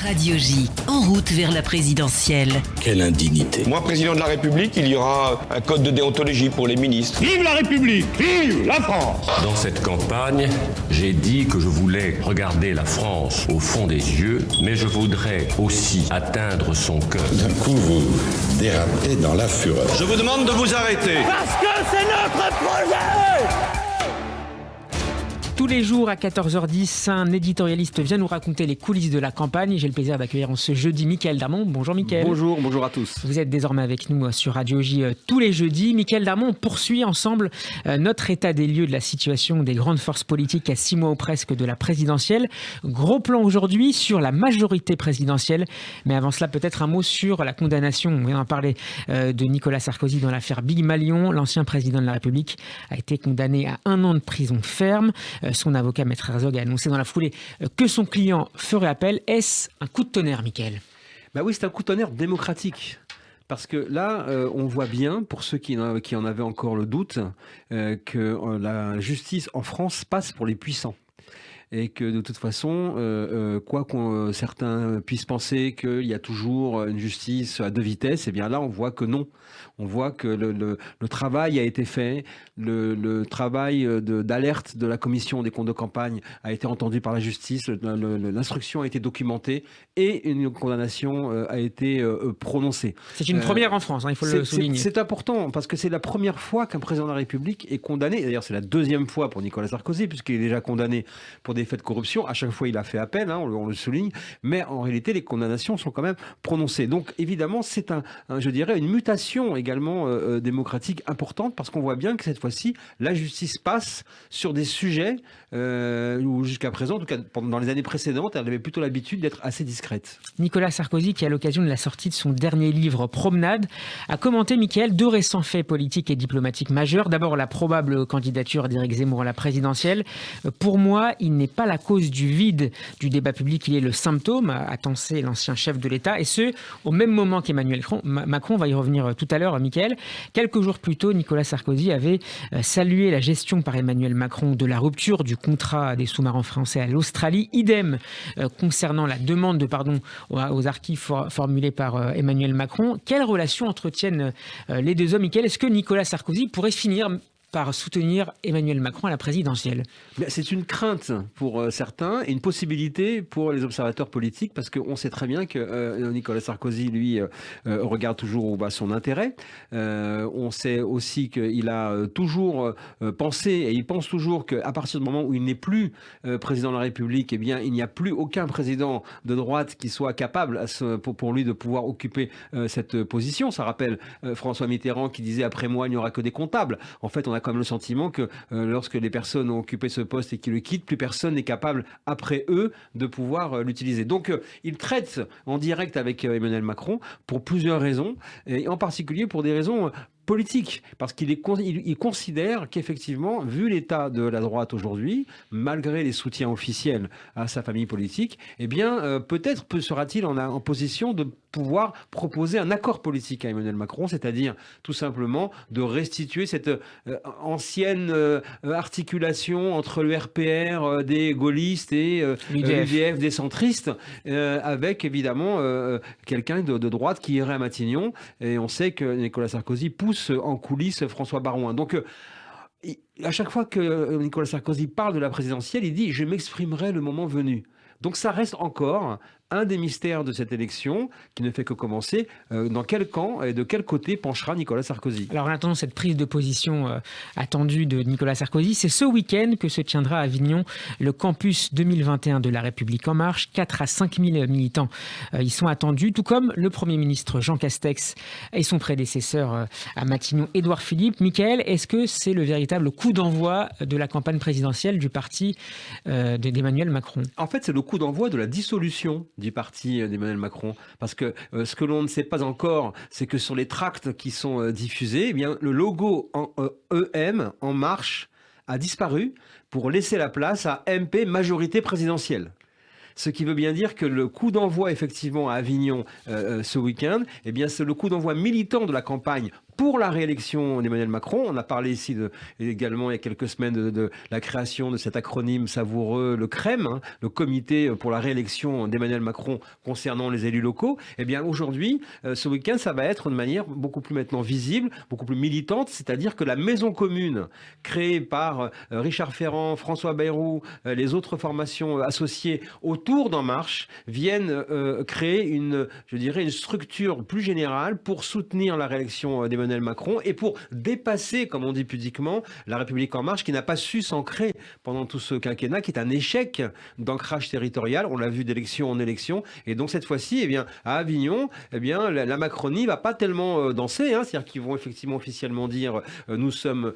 Radio J, en route vers la présidentielle. Quelle indignité. Moi, président de la République, il y aura un code de déontologie pour les ministres. Vive la République! Vive la France! Dans cette campagne, j'ai dit que je voulais regarder la France au fond des yeux, mais je voudrais aussi atteindre son cœur. D'un coup, vous dérapez dans la fureur. Je vous demande de vous arrêter. Parce que c'est notre projet! Tous les jours à 14h10, un éditorialiste vient nous raconter les coulisses de la campagne. J'ai le plaisir d'accueillir en ce jeudi Mickaël Darmon. Bonjour Mickaël. Bonjour à tous. Vous êtes désormais avec nous sur Radio J tous les jeudis. Mickaël Darmon, on poursuit ensemble notre état des lieux de la situation des grandes forces politiques à 6 mois ou presque de la présidentielle. Gros plan aujourd'hui sur la majorité présidentielle. Mais avant cela, peut-être un mot sur la condamnation. On vient d'en parler de Nicolas Sarkozy dans l'affaire Big Malion. L'ancien président de la République a été condamné à 1 an de prison ferme. Son avocat, Maître Herzog, a annoncé dans la foulée que son client ferait appel. Est-ce un coup de tonnerre, Mickaël ? Bah oui, c'est un coup de tonnerre démocratique. Parce que là, on voit bien, pour ceux qui en avaient encore le doute, que la justice en France passe pour les puissants. Et que de toute façon, certains puissent penser qu'il y a toujours une justice à deux vitesses, et bien là on voit que non. On voit que le travail a été fait, le travail d'alerte de la commission des comptes de campagne a été entendu par la justice, l'instruction a été documentée et une condamnation a été prononcée. C'est une première en France, il faut le souligner. C'est important parce que c'est la première fois qu'un président de la République est condamné. D'ailleurs, c'est la deuxième fois pour Nicolas Sarkozy puisqu'il est déjà condamné pour des faits de corruption. À chaque fois, il a fait appel, on le souligne, mais en réalité, les condamnations sont quand même prononcées. Donc, évidemment, c'est je dirais, une mutation également démocratique importante parce qu'on voit bien que cette fois-ci, la justice passe sur des sujets où jusqu'à présent, en tout cas dans les années précédentes, elle avait plutôt l'habitude d'être assez discrète. Nicolas Sarkozy, qui à l'occasion de la sortie de son dernier livre Promenade, a commenté, Mickaël, 2 récents faits politiques et diplomatiques majeurs. D'abord, la probable candidature d'Éric Zemmour à la présidentielle. Pour moi, il n'est pas la cause du vide du débat public, il est le symptôme, a tensé l'ancien chef de l'État, et ce, au même moment qu'Emmanuel Macron, on va y revenir tout à l'heure, Mickaël. Quelques jours plus tôt, Nicolas Sarkozy avait salué la gestion par Emmanuel Macron de la rupture du contrat des sous-marins français à l'Australie. Idem concernant la demande de pardon aux harkis formulée par Emmanuel Macron. Quelle relation entretiennent les deux hommes, Mickaël ? Est-ce que Nicolas Sarkozy pourrait finir par soutenir Emmanuel Macron à la présidentielle ? C'est une crainte pour certains et une possibilité pour les observateurs politiques parce qu'on sait très bien que Nicolas Sarkozy, lui, regarde toujours où va son intérêt. On sait aussi qu'il a toujours pensé et il pense toujours qu'à partir du moment où il n'est plus président de la République, eh bien, il n'y a plus aucun président de droite qui soit capable pour lui de pouvoir occuper cette position. Ça rappelle François Mitterrand qui disait « Après moi, il n'y aura que des comptables ». En fait, on a quand même le sentiment que lorsque les personnes ont occupé ce poste et qu'ils le quittent, plus personne n'est capable, après eux, de pouvoir l'utiliser. Donc, il traite en direct avec Emmanuel Macron pour plusieurs raisons, et en particulier pour des raisons politique, parce qu'il considère qu'effectivement, vu l'état de la droite aujourd'hui, malgré les soutiens officiels à sa famille politique, eh bien, peut-être sera-t-il en position de pouvoir proposer un accord politique à Emmanuel Macron, c'est-à-dire tout simplement de restituer cette ancienne articulation entre le RPR des gaullistes et l'UDF des centristes, avec évidemment quelqu'un de droite qui irait à Matignon, et on sait que Nicolas Sarkozy pousse en coulisses François Baroin. Donc, à chaque fois que Nicolas Sarkozy parle de la présidentielle, il dit « je m'exprimerai le moment venu ». Donc ça reste encore un des mystères de cette élection qui ne fait que commencer. Dans quel camp et de quel côté penchera Nicolas Sarkozy ? Alors en attendant cette prise de position attendue de Nicolas Sarkozy, c'est ce week-end que se tiendra à Avignon le campus 2021 de La République En Marche. 4 à 5 000 militants y sont attendus, tout comme le Premier ministre Jean Castex et son prédécesseur à Matignon, Édouard Philippe. Mickaël, est-ce que c'est le véritable coup d'envoi de la campagne présidentielle du parti d'Emmanuel Macron ? En fait, c'est le coup d'envoi de la dissolution du parti d'Emmanuel Macron. Parce que ce que l'on ne sait pas encore, c'est que sur les tracts qui sont diffusés, eh bien, le logo en EM, En Marche, a disparu pour laisser la place à MP, majorité présidentielle. Ce qui veut bien dire que le coup d'envoi effectivement à Avignon ce week-end, eh bien, c'est le coup d'envoi militant de la campagne pour la réélection d'Emmanuel Macron. On a parlé ici également il y a quelques semaines de la création de cet acronyme savoureux, le CREM, le Comité pour la réélection d'Emmanuel Macron concernant les élus locaux. Eh bien aujourd'hui, ce week-end, ça va être de manière beaucoup plus maintenant visible, beaucoup plus militante, c'est-à-dire que la maison commune créée par Richard Ferrand, François Bayrou, les autres formations associées autour d'En Marche viennent créer une structure plus générale pour soutenir la réélection d'Emmanuel Macron et pour dépasser, comme on dit pudiquement, la République En Marche qui n'a pas su s'ancrer pendant tout ce quinquennat, qui est un échec d'ancrage territorial. On l'a vu d'élection en élection. Et donc cette fois-ci, eh bien, à Avignon, eh bien, la Macronie va pas tellement danser. C'est-à-dire qu'ils vont effectivement officiellement dire nous sommes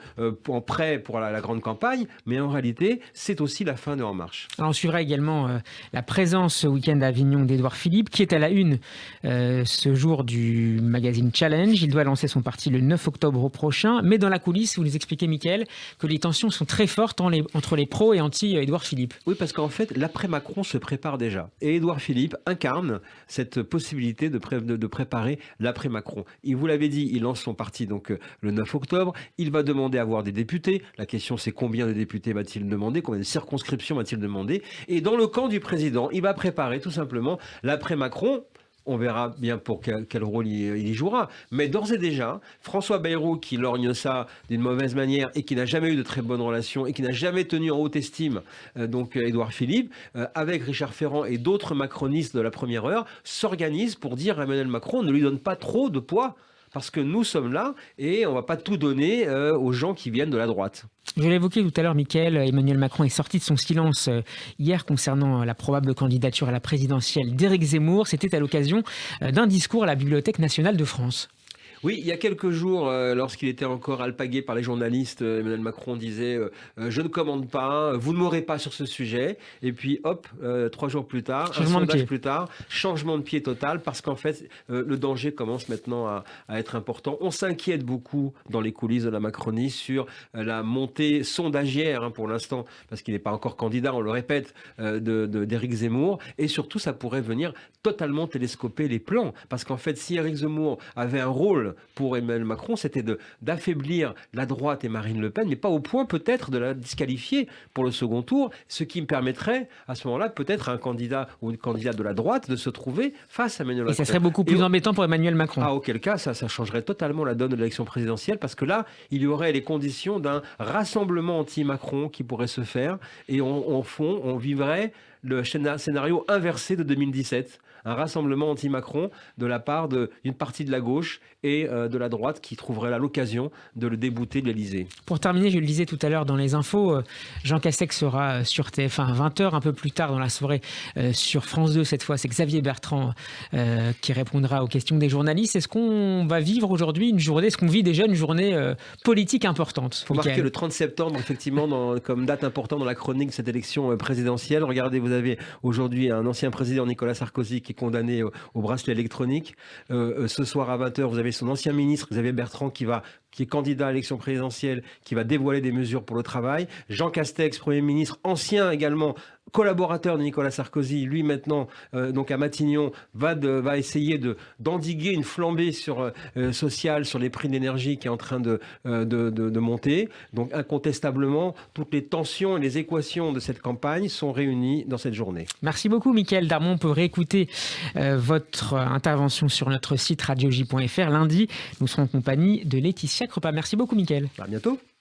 en prêt pour la grande campagne. Mais en réalité, c'est aussi la fin de En Marche. Alors on suivra également la présence ce week-end à Avignon d'Édouard Philippe, qui est à la une ce jour du magazine Challenge. Il doit lancer son parti le 9 octobre prochain. Mais dans la coulisse, vous nous expliquez, Mickaël, que les tensions sont très fortes entre les pros et anti-Édouard Philippe. Oui, parce qu'en fait, l'après-Macron se prépare déjà. Et Édouard Philippe incarne cette possibilité de préparer l'après-Macron. Et vous l'avez dit, il lance son parti donc le 9 octobre. Il va demander à avoir des députés. La question, c'est combien de députés va-t-il demander? Combien de circonscriptions va-t-il demander? Et dans le camp du président, il va préparer tout simplement l'après-Macron. On verra bien pour quel rôle il y jouera. Mais d'ores et déjà, François Bayrou, qui lorgne ça d'une mauvaise manière et qui n'a jamais eu de très bonnes relations et qui n'a jamais tenu en haute estime donc Édouard Philippe, avec Richard Ferrand et d'autres macronistes de la première heure, s'organise pour dire à Emmanuel Macron ne lui donne pas trop de poids. Parce que nous sommes là et on ne va pas tout donner aux gens qui viennent de la droite. Je l'ai évoqué tout à l'heure, Mickaël, Emmanuel Macron est sorti de son silence hier concernant la probable candidature à la présidentielle d'Éric Zemmour. C'était à l'occasion d'un discours à la Bibliothèque nationale de France. Oui, il y a quelques jours, lorsqu'il était encore alpagué par les journalistes, Emmanuel Macron disait je ne commande pas, vous ne m'aurez pas sur ce sujet. Et puis hop, 3 jours plus tard, un sondage plus tard, changement de pied total, parce qu'en fait, le danger commence maintenant à être important. On s'inquiète beaucoup dans les coulisses de la Macronie sur la montée sondagière, pour l'instant, parce qu'il n'est pas encore candidat, on le répète, d'Éric Zemmour. Et surtout, ça pourrait venir totalement télescoper les plans. Parce qu'en fait, si Éric Zemmour avait un rôle pour Emmanuel Macron, c'était d'affaiblir la droite et Marine Le Pen, mais pas au point peut-être de la disqualifier pour le second tour, ce qui me permettrait à ce moment-là peut-être à un candidat ou une candidate de la droite de se trouver face à Emmanuel Macron. Et ça serait beaucoup plus embêtant pour Emmanuel Macron. Auquel cas, ça changerait totalement la donne de l'élection présidentielle, parce que là, il y aurait les conditions d'un rassemblement anti-Macron qui pourrait se faire, et au fond, on vivrait le scénario inversé de 2017. Un rassemblement anti-Macron de la part d'une partie de la gauche et de la droite qui trouverait là l'occasion de le débouter de l'Élysée. Pour terminer, je le disais tout à l'heure dans les infos, Jean Castex sera sur TF1 à 20h, un peu plus tard dans la soirée sur France 2. Cette fois, c'est Xavier Bertrand qui répondra aux questions des journalistes. Est-ce qu'on va vivre aujourd'hui une journée, est-ce qu'on vit déjà une journée politique importante? Il faut marquer le 30 septembre, effectivement, comme date importante dans la chronique de cette élection présidentielle. Regardez, vous avez aujourd'hui un ancien président, Nicolas Sarkozy, qui est condamné au bracelet électronique. Ce soir à 20h, vous avez son ancien ministre, Xavier Bertrand, qui est candidat à l'élection présidentielle, qui va dévoiler des mesures pour le travail. Jean Castex, Premier ministre, ancien également, collaborateur de Nicolas Sarkozy, lui maintenant, donc à Matignon, va essayer d'endiguer une flambée sociale sur les prix de l'énergie qui est en train de monter. Donc incontestablement, toutes les tensions et les équations de cette campagne sont réunies dans cette journée. Merci beaucoup, Mickaël Darmon. On peut réécouter votre intervention sur notre site radioj.fr. Lundi, nous serons en compagnie de Laetitia Crepa. Merci beaucoup, Mickaël. À bientôt.